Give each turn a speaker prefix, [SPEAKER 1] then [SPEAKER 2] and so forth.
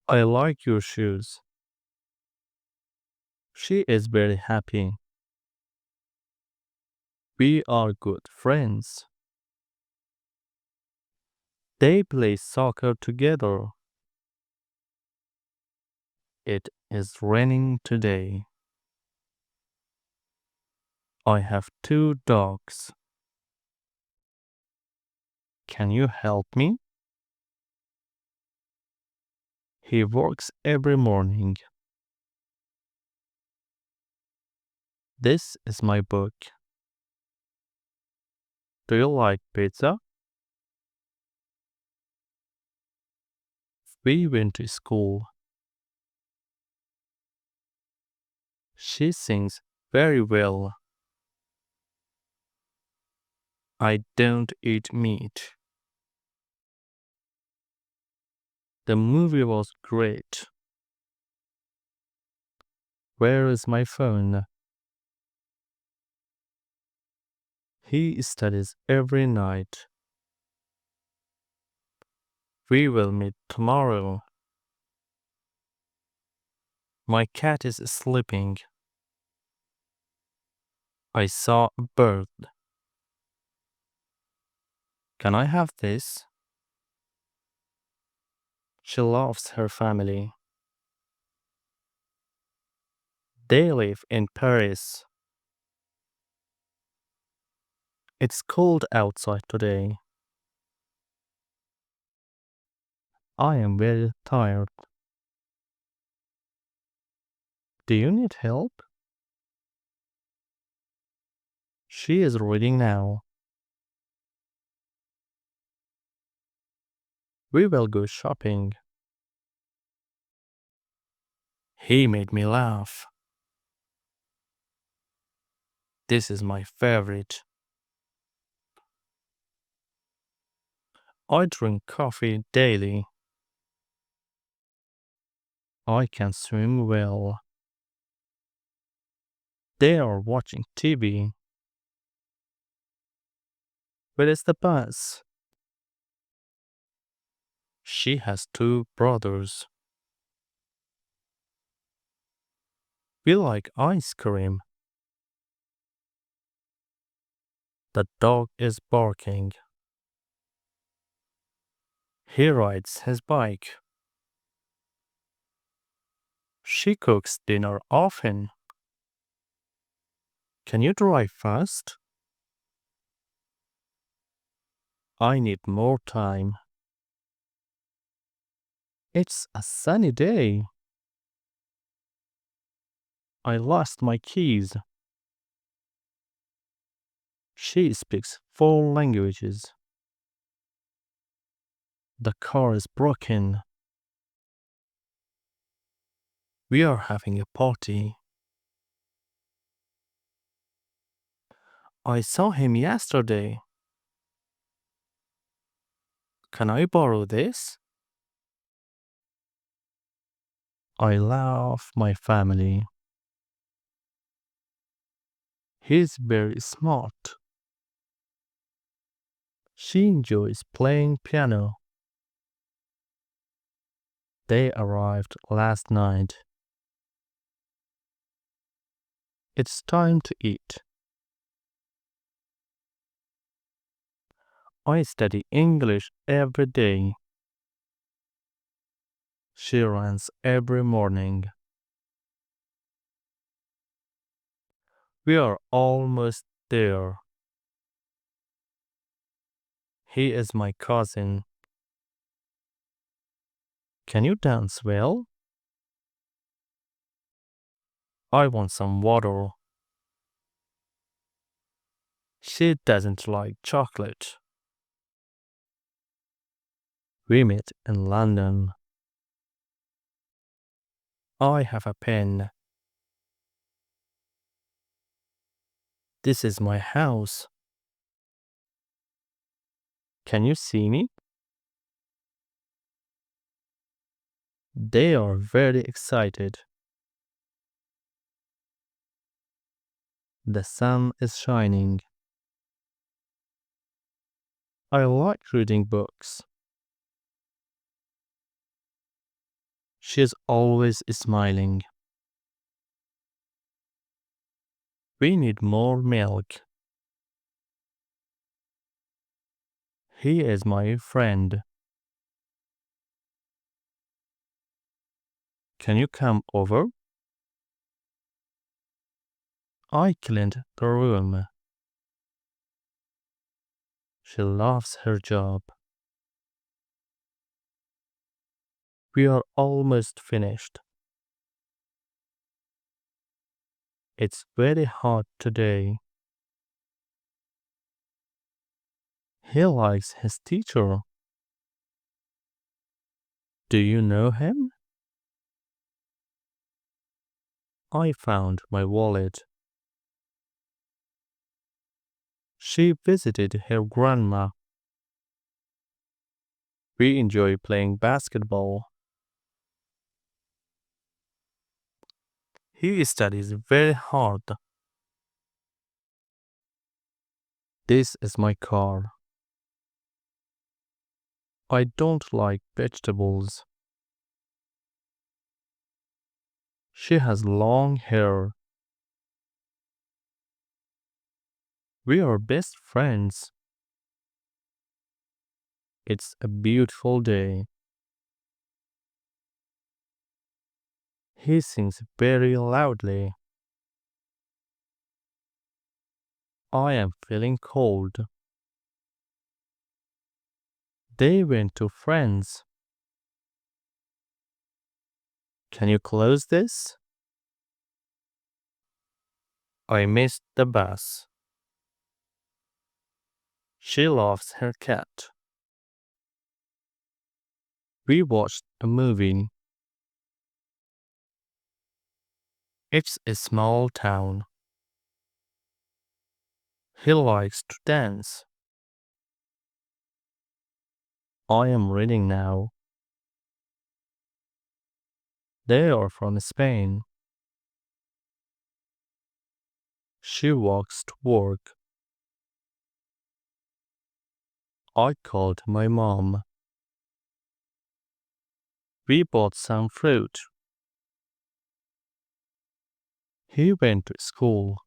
[SPEAKER 1] I like your shoes. She is very happy. We are good friends. They play soccer together. It is raining today. I have two dogs. Can you help me? He works every morning. This is my book. Do you like pizza? We went to school. She sings very well. I don't eat meat. The movie was great. Where is my phone? He studies every night. We will meet tomorrow. My cat is sleeping. I saw a bird. Can I have this? She loves her family. They live in Paris. It's cold outside today. I am very tired. Do you need help? She is reading now. We will go shopping. He made me laugh. This is my favorite. I drink coffee daily. I can swim well. They are watching TV. Where is the bus? She has two brothers. We like ice cream. The dog is barking. He rides his bike. She cooks dinner often. Can you drive fast? I need more time. It's a sunny day. I lost my keys. She speaks four languages. The car is broken. We are having a party. I saw him yesterday. Can I borrow this? I love my family. He's very smart. She enjoys playing piano. They arrived last night. It's time to eat. I study English every day. She runs every morning. We are almost there. He is my cousin. Can you dance well? I want some water. She doesn't like chocolate. We met in London. I have a pen. This is my house. Can you see me? They are very excited. The sun is shining. I like reading books. She is always smiling. We need more milk. He is my friend. Can you come over? I cleaned the room. She loves her job. We are almost finished. It's very hot today. He likes his teacher. Do you know him? I found my wallet. She visited her grandma. We enjoy playing basketball. He studies very hard. This is my car. I don't like vegetables. She has long hair. We are best friends. It's a beautiful day. He sings very loudly. I am feeling cold. They went to friends. Can you close this? I missed the bus. She loves her cat. We watched a movie. It's a small town. He likes to dance. I am reading now. They are from Spain. She walks to work. I called my mom. We bought some fruit. He went to school.